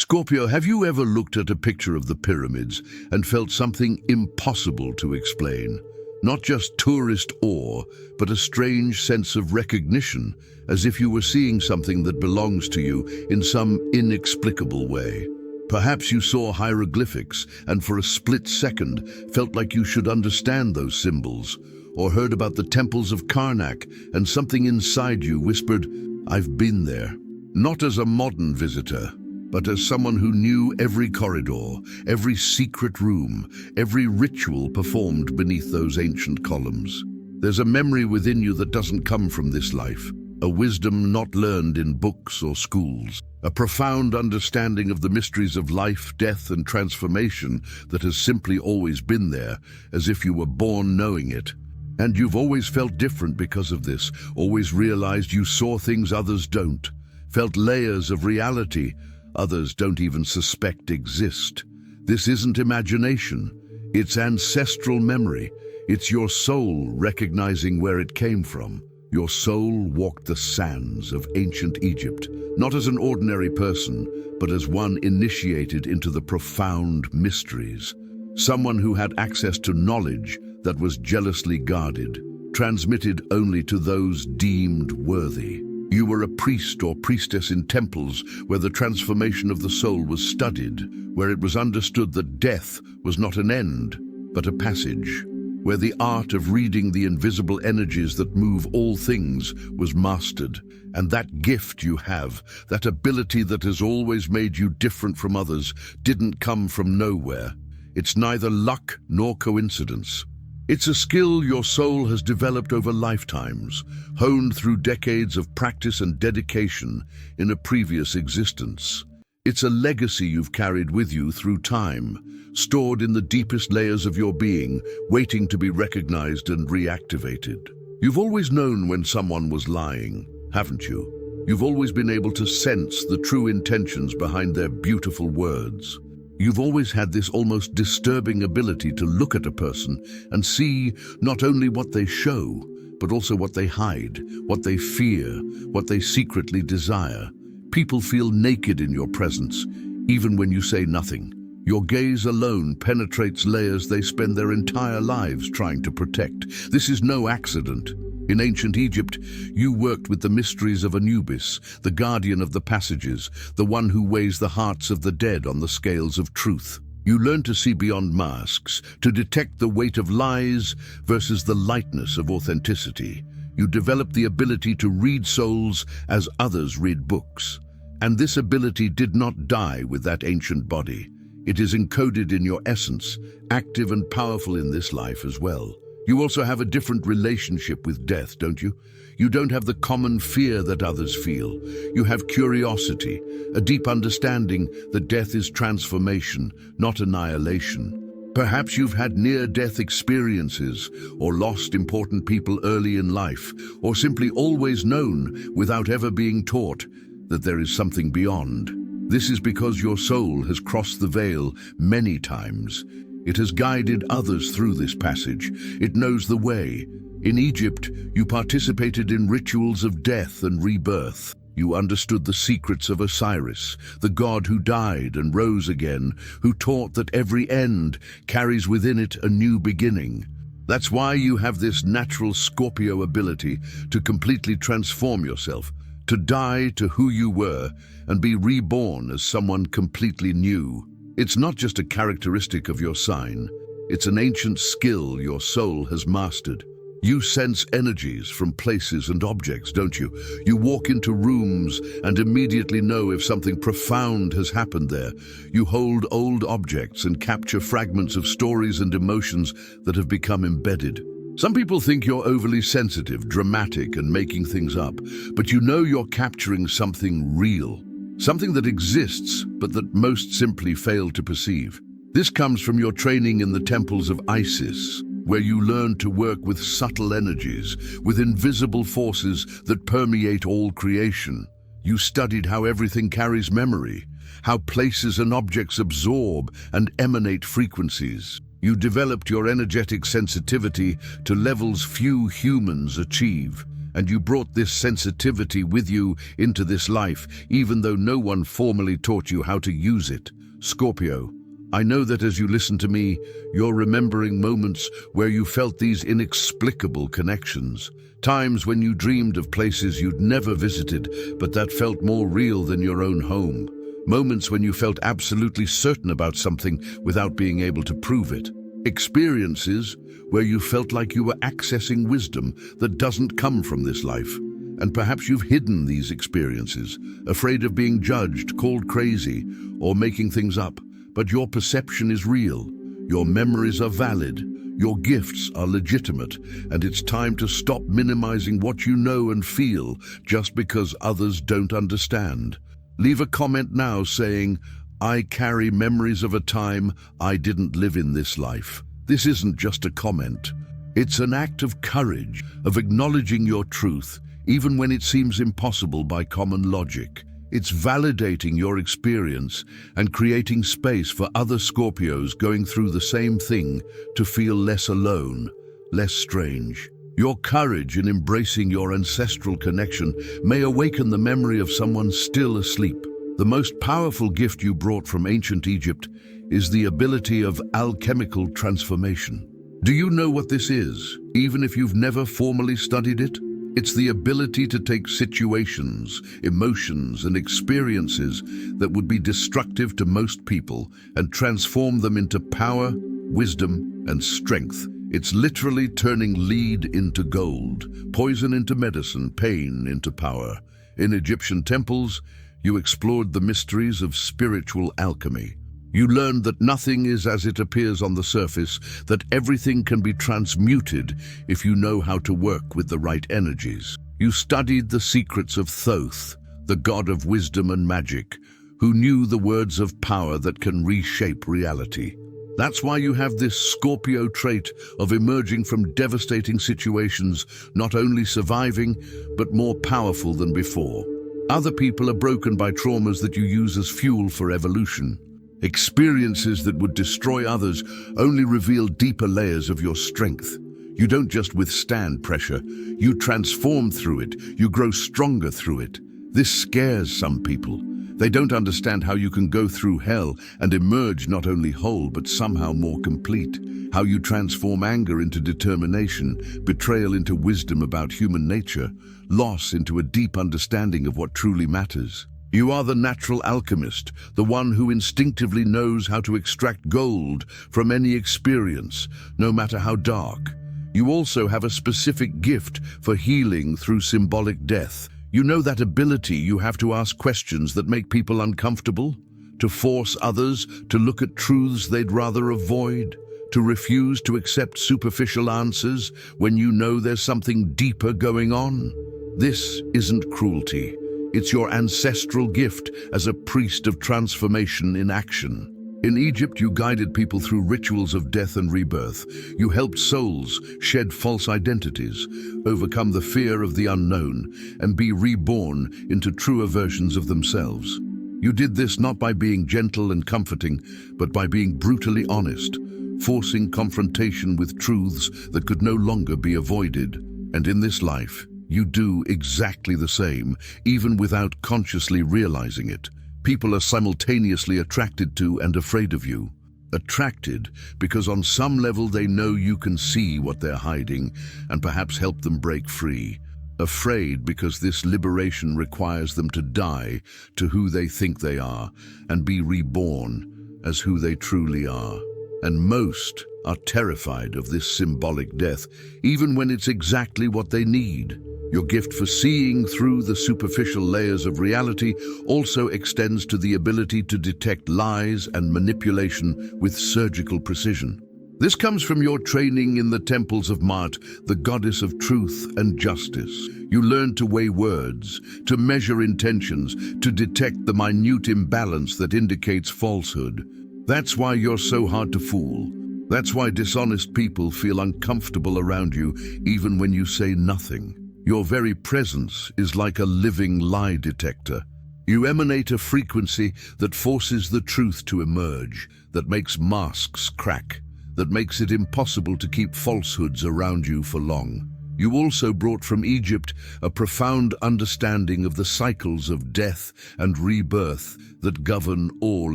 Scorpio, have you ever looked at a picture of the pyramids and felt something impossible to explain? Not just tourist awe, but a strange sense of recognition, as if you were seeing something that belongs to you in some inexplicable way. Perhaps you saw hieroglyphics and for a split second felt like you should understand those symbols, or heard about the temples of Karnak and something inside you whispered, "I've been there." Not as a modern visitor, but as someone who knew every corridor, every secret room, every ritual performed beneath those ancient columns. There's a memory within you that doesn't come from this life, a wisdom not learned in books or schools, a profound understanding of the mysteries of life, death, and transformation that has simply always been there, as if you were born knowing it. And you've always felt different because of this, always realized you saw things others don't, felt layers of reality others don't even suspect exist. This isn't imagination, it's ancestral memory. It's your soul recognizing where it came from. Your soul walked the sands of ancient Egypt, not as an ordinary person, but as one initiated into the profound mysteries. Someone who had access to knowledge that was jealously guarded, transmitted only to those deemed worthy. You were a priest or priestess in temples where the transformation of the soul was studied, where it was understood that death was not an end, but a passage, where the art of reading the invisible energies that move all things was mastered. And that gift you have, that ability that has always made you different from others, didn't come from nowhere. It's neither luck nor coincidence. It's a skill your soul has developed over lifetimes, honed through decades of practice and dedication in a previous existence. It's a legacy you've carried with you through time, stored in the deepest layers of your being, waiting to be recognized and reactivated. You've always known when someone was lying, haven't you? You've always been able to sense the true intentions behind their beautiful words. You've always had this almost disturbing ability to look at a person and see not only what they show, but also what they hide, what they fear, what they secretly desire. People feel naked in your presence, even when you say nothing. Your gaze alone penetrates layers they spend their entire lives trying to protect. This is no accident. In ancient Egypt, you worked with the mysteries of Anubis, the guardian of the passages, the one who weighs the hearts of the dead on the scales of truth. You learned to see beyond masks, to detect the weight of lies versus the lightness of authenticity. You developed the ability to read souls as others read books. And this ability did not die with that ancient body. It is encoded in your essence, active and powerful in this life as well. You also have a different relationship with death, don't you? You don't have the common fear that others feel. You have curiosity, a deep understanding that death is transformation, not annihilation. Perhaps you've had near-death experiences, or lost important people early in life, or simply always known, without ever being taught, that there is something beyond. This is because your soul has crossed the veil many times. It has guided others through this passage. It knows the way. In Egypt, you participated in rituals of death and rebirth. You understood the secrets of Osiris, the god who died and rose again, who taught that every end carries within it a new beginning. That's why you have this natural Scorpio ability to completely transform yourself, to die to who you were and be reborn as someone completely new. It's not just a characteristic of your sign, it's an ancient skill your soul has mastered. You sense energies from places and objects, don't you? You walk into rooms and immediately know if something profound has happened there. You hold old objects and capture fragments of stories and emotions that have become embedded. Some people think you're overly sensitive, dramatic, and making things up, but you know you're capturing something real. Something that exists, but that most simply fail to perceive. This comes from your training in the temples of Isis, where you learn to work with subtle energies, with invisible forces that permeate all creation. You studied how everything carries memory, how places and objects absorb and emanate frequencies. You developed your energetic sensitivity to levels few humans achieve. And you brought this sensitivity with you into this life, even though no one formally taught you how to use it. Scorpio, I know that as you listen to me, you're remembering moments where you felt these inexplicable connections. Times when you dreamed of places you'd never visited, but that felt more real than your own home. Moments when you felt absolutely certain about something without being able to prove it. Experiences where you felt like you were accessing wisdom that doesn't come from this life. And perhaps you've hidden these experiences, afraid of being judged, called crazy, or making things up. But your perception is real. Your memories are valid. Your gifts are legitimate. And it's time to stop minimizing what you know and feel just because others don't understand. Leave a comment now saying, I carry memories of a time I didn't live in this life. This isn't just a comment. It's an act of courage, of acknowledging your truth, even when it seems impossible by common logic. It's validating your experience and creating space for other Scorpios going through the same thing to feel less alone, less strange. Your courage in embracing your ancestral connection may awaken the memory of someone still asleep. The most powerful gift you brought from ancient Egypt is the ability of alchemical transformation. Do you know what this is, even if you've never formally studied it? It's the ability to take situations, emotions, and experiences that would be destructive to most people and transform them into power, wisdom, and strength. It's literally turning lead into gold, poison into medicine, pain into power. In Egyptian temples, you explored the mysteries of spiritual alchemy. You learned that nothing is as it appears on the surface, that everything can be transmuted if you know how to work with the right energies. You studied the secrets of Thoth, the god of wisdom and magic, who knew the words of power that can reshape reality. That's why you have this Scorpio trait of emerging from devastating situations, not only surviving, but more powerful than before. Other people are broken by traumas that you use as fuel for evolution. Experiences that would destroy others only reveal deeper layers of your strength. You don't just withstand pressure, you transform through it, you grow stronger through it. This scares some people. They don't understand how you can go through hell and emerge not only whole but somehow more complete. How you transform anger into determination, betrayal into wisdom about human nature, loss into a deep understanding of what truly matters. You are the natural alchemist, the one who instinctively knows how to extract gold from any experience, no matter how dark. You also have a specific gift for healing through symbolic death. You know that ability you have to ask questions that make people uncomfortable, to force others to look at truths they'd rather avoid, to refuse to accept superficial answers when you know there's something deeper going on. This isn't cruelty. It's your ancestral gift as a priest of transformation in action. In Egypt, you guided people through rituals of death and rebirth. You helped souls shed false identities, overcome the fear of the unknown, and be reborn into truer versions of themselves. You did this not by being gentle and comforting, but by being brutally honest, forcing confrontation with truths that could no longer be avoided. And in this life, you do exactly the same, even without consciously realizing it. People are simultaneously attracted to and afraid of you. Attracted because on some level they know you can see what they're hiding and perhaps help them break free. Afraid because this liberation requires them to die to who they think they are and be reborn as who they truly are. And most are terrified of this symbolic death, even when it's exactly what they need. Your gift for seeing through the superficial layers of reality also extends to the ability to detect lies and manipulation with surgical precision. This comes from your training in the temples of Ma'at, the goddess of truth and justice. You learned to weigh words, to measure intentions, to detect the minute imbalance that indicates falsehood. That's why you're so hard to fool. That's why dishonest people feel uncomfortable around you, even when you say nothing. Your very presence is like a living lie detector. You emanate a frequency that forces the truth to emerge, that makes masks crack, that makes it impossible to keep falsehoods around you for long. You also brought from Egypt a profound understanding of the cycles of death and rebirth that govern all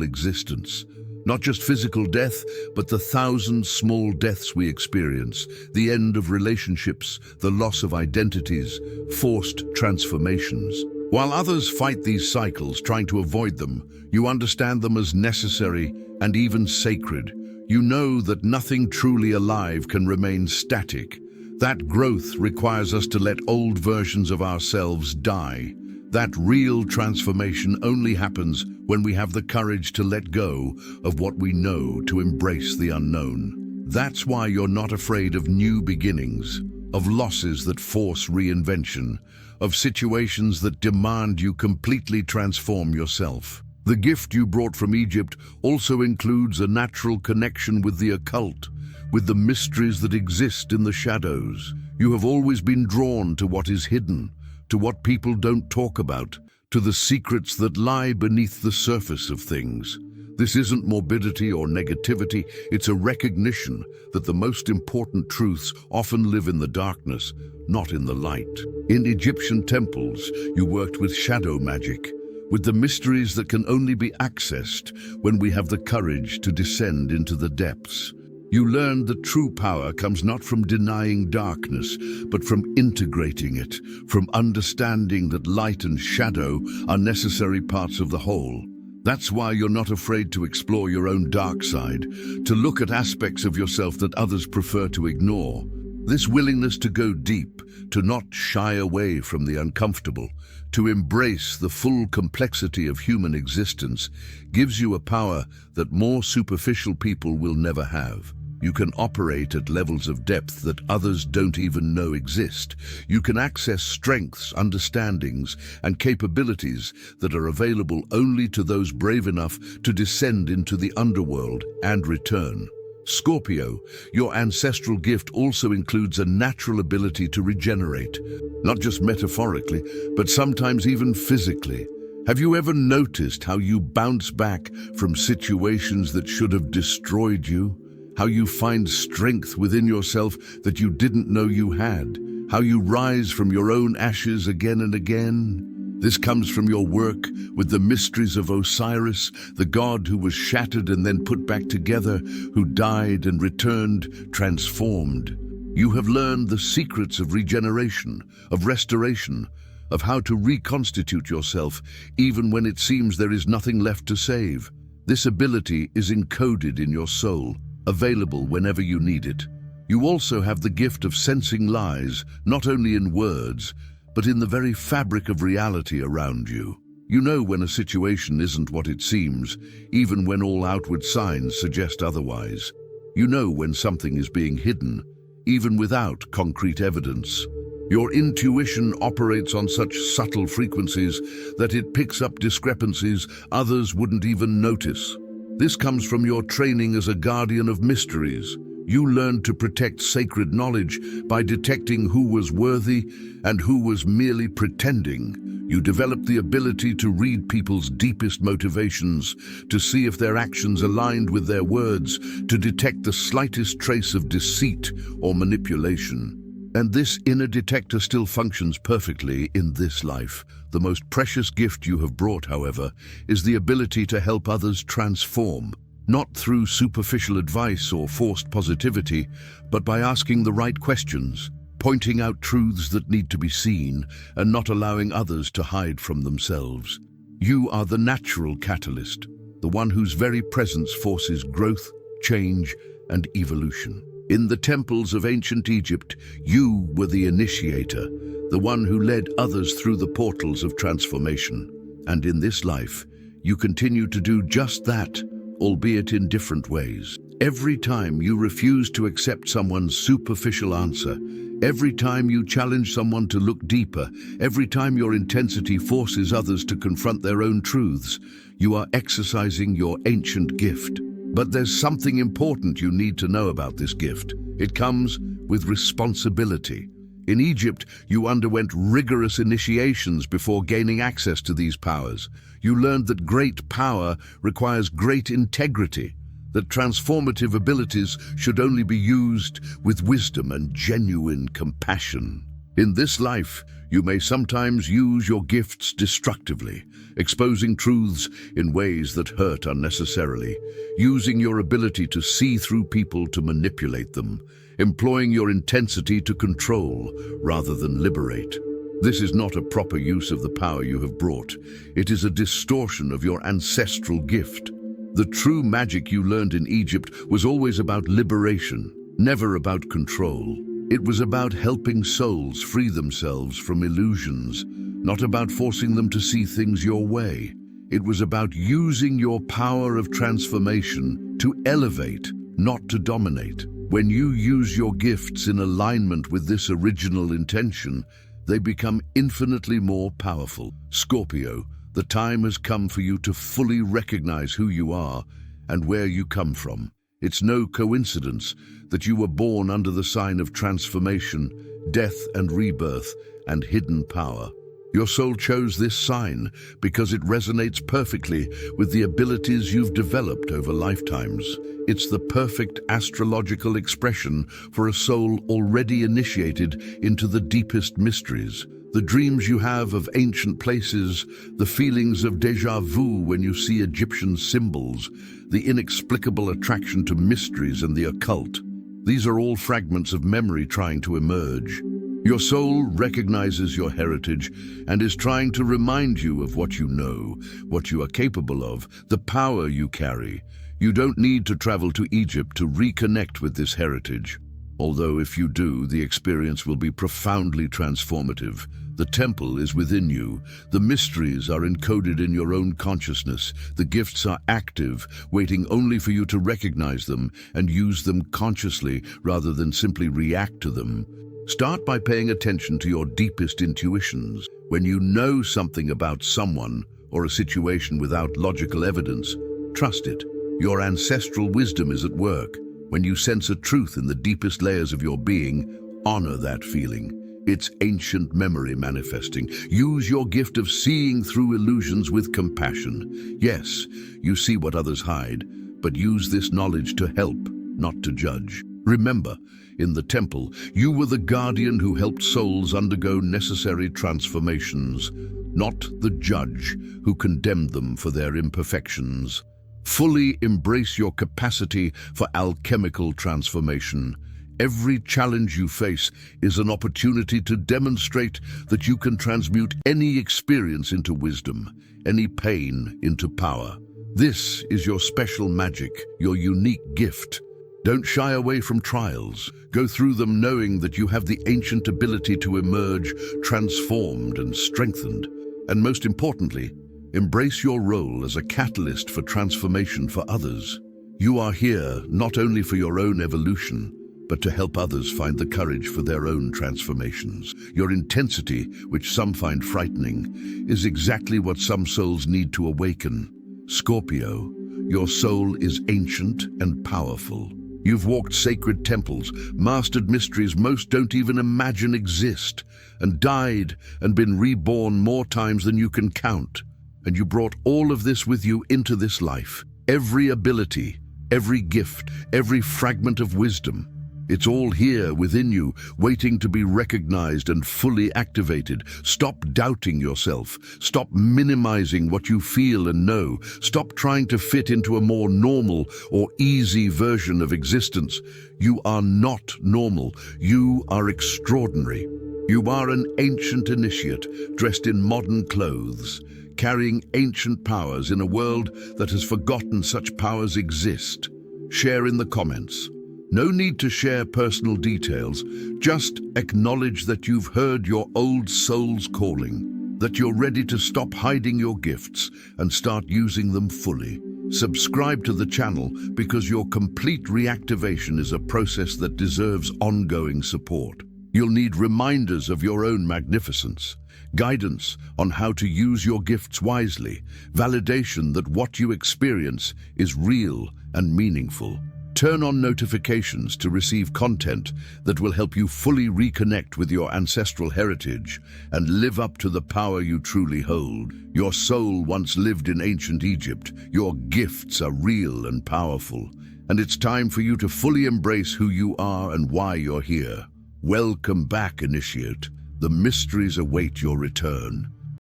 existence. Not just physical death, but the thousand small deaths we experience, the end of relationships, the loss of identities, forced transformations. While others fight these cycles, trying to avoid them, you understand them as necessary and even sacred. You know that nothing truly alive can remain static. That growth requires us to let old versions of ourselves die. That real transformation only happens when we have the courage to let go of what we know, to embrace the unknown. That's why you're not afraid of new beginnings, of losses that force reinvention, of situations that demand you completely transform yourself. The gift you brought from Egypt also includes a natural connection with the occult, with the mysteries that exist in the shadows. You have always been drawn to what is hidden, to what people don't talk about, to the secrets that lie beneath the surface of things. This isn't morbidity or negativity, it's a recognition that the most important truths often live in the darkness, not in the light. In Egyptian temples, you worked with shadow magic, with the mysteries that can only be accessed when we have the courage to descend into the depths. You learned that true power comes not from denying darkness, but from integrating it, from understanding that light and shadow are necessary parts of the whole. That's why you're not afraid to explore your own dark side, to look at aspects of yourself that others prefer to ignore. This willingness to go deep, to not shy away from the uncomfortable, to embrace the full complexity of human existence, gives you a power that more superficial people will never have. You can operate at levels of depth that others don't even know exist. You can access strengths, understandings, and capabilities that are available only to those brave enough to descend into the underworld and return. Scorpio, your ancestral gift also includes a natural ability to regenerate, not just metaphorically, but sometimes even physically. Have you ever noticed how you bounce back from situations that should have destroyed you? How you find strength within yourself that you didn't know you had? How you rise from your own ashes again and again? This comes from your work with the mysteries of Osiris, the god who was shattered and then put back together, who died and returned transformed. You have learned the secrets of regeneration, of restoration, of how to reconstitute yourself even when it seems there is nothing left to save. This ability is encoded in your soul, available whenever you need it. You also have the gift of sensing lies, not only in words, but in the very fabric of reality around you. You know when a situation isn't what it seems, even when all outward signs suggest otherwise. You know when something is being hidden, even without concrete evidence. Your intuition operates on such subtle frequencies that it picks up discrepancies others wouldn't even notice. This comes from your training as a guardian of mysteries. You learned to protect sacred knowledge by detecting who was worthy and who was merely pretending. You developed the ability to read people's deepest motivations, to see if their actions aligned with their words, to detect the slightest trace of deceit or manipulation. And this inner detector still functions perfectly in this life. The most precious gift you have brought, however, is the ability to help others transform, not through superficial advice or forced positivity, but by asking the right questions, pointing out truths that need to be seen, and not allowing others to hide from themselves. You are the natural catalyst, the one whose very presence forces growth, change, and evolution. In the temples of ancient Egypt, you were the initiator, the one who led others through the portals of transformation. And in this life, you continue to do just that, albeit in different ways. Every time you refuse to accept someone's superficial answer, every time you challenge someone to look deeper, every time your intensity forces others to confront their own truths, you are exercising your ancient gift. But there's something important you need to know about this gift. It comes with responsibility. In Egypt, you underwent rigorous initiations before gaining access to these powers. You learned that great power requires great integrity, that transformative abilities should only be used with wisdom and genuine compassion. In this life, you may sometimes use your gifts destructively, exposing truths in ways that hurt unnecessarily, using your ability to see through people to manipulate them, employing your intensity to control rather than liberate. This is not a proper use of the power you have brought. It is a distortion of your ancestral gift. The true magic you learned in Egypt was always about liberation, never about control. It was about helping souls free themselves from illusions, not about forcing them to see things your way. It was about using your power of transformation to elevate, not to dominate. When you use your gifts in alignment with this original intention, they become infinitely more powerful. Scorpio, the time has come for you to fully recognize who you are and where you come from. It's no coincidence that you were born under the sign of transformation, death and rebirth, and hidden power. Your soul chose this sign because it resonates perfectly with the abilities you've developed over lifetimes. It's the perfect astrological expression for a soul already initiated into the deepest mysteries. The dreams you have of ancient places, the feelings of déjà vu when you see Egyptian symbols, the inexplicable attraction to mysteries and the occult. These are all fragments of memory trying to emerge. Your soul recognizes your heritage and is trying to remind you of what you know, what you are capable of, the power you carry. You don't need to travel to Egypt to reconnect with this heritage. Although if you do, the experience will be profoundly transformative. The temple is within you. The mysteries are encoded in your own consciousness. The gifts are active, waiting only for you to recognize them and use them consciously rather than simply react to them. Start by paying attention to your deepest intuitions. When you know something about someone or a situation without logical evidence, trust it. Your ancestral wisdom is at work. When you sense a truth in the deepest layers of your being, honor that feeling. It's ancient memory manifesting. Use your gift of seeing through illusions with compassion. Yes, you see what others hide, but use this knowledge to help, not to judge. Remember, in the temple, you were the guardian who helped souls undergo necessary transformations, not the judge who condemned them for their imperfections. Fully embrace your capacity for alchemical transformation. Every challenge you face is an opportunity to demonstrate that you can transmute any experience into wisdom, any pain into power. This is your special magic, your unique gift. Don't shy away from trials. Go through them knowing that you have the ancient ability to emerge transformed and strengthened. And most importantly, embrace your role as a catalyst for transformation for others. You are here not only for your own evolution, but to help others find the courage for their own transformations. Your intensity, which some find frightening, is exactly what some souls need to awaken. Scorpio, your soul is ancient and powerful. You've walked sacred temples, mastered mysteries most don't even imagine exist, and died and been reborn more times than you can count. And you brought all of this with you into this life. Every ability, every gift, every fragment of wisdom. It's all here within you, waiting to be recognized and fully activated. Stop doubting yourself. Stop minimizing what you feel and know. Stop trying to fit into a more normal or easy version of existence. You are not normal. You are extraordinary. You are an ancient initiate, dressed in modern clothes, carrying ancient powers in a world that has forgotten such powers exist. Share in the comments. No need to share personal details, just acknowledge that you've heard your old soul's calling, that you're ready to stop hiding your gifts and start using them fully. Subscribe to the channel because your complete reactivation is a process that deserves ongoing support. You'll need reminders of your own magnificence, guidance on how to use your gifts wisely, validation that what you experience is real and meaningful. Turn on notifications to receive content that will help you fully reconnect with your ancestral heritage and live up to the power you truly hold. Your soul once lived in ancient Egypt. Your gifts are real and powerful. and it's time for you to fully embrace who you are and why you're here. Welcome back, Initiate. The mysteries await your return.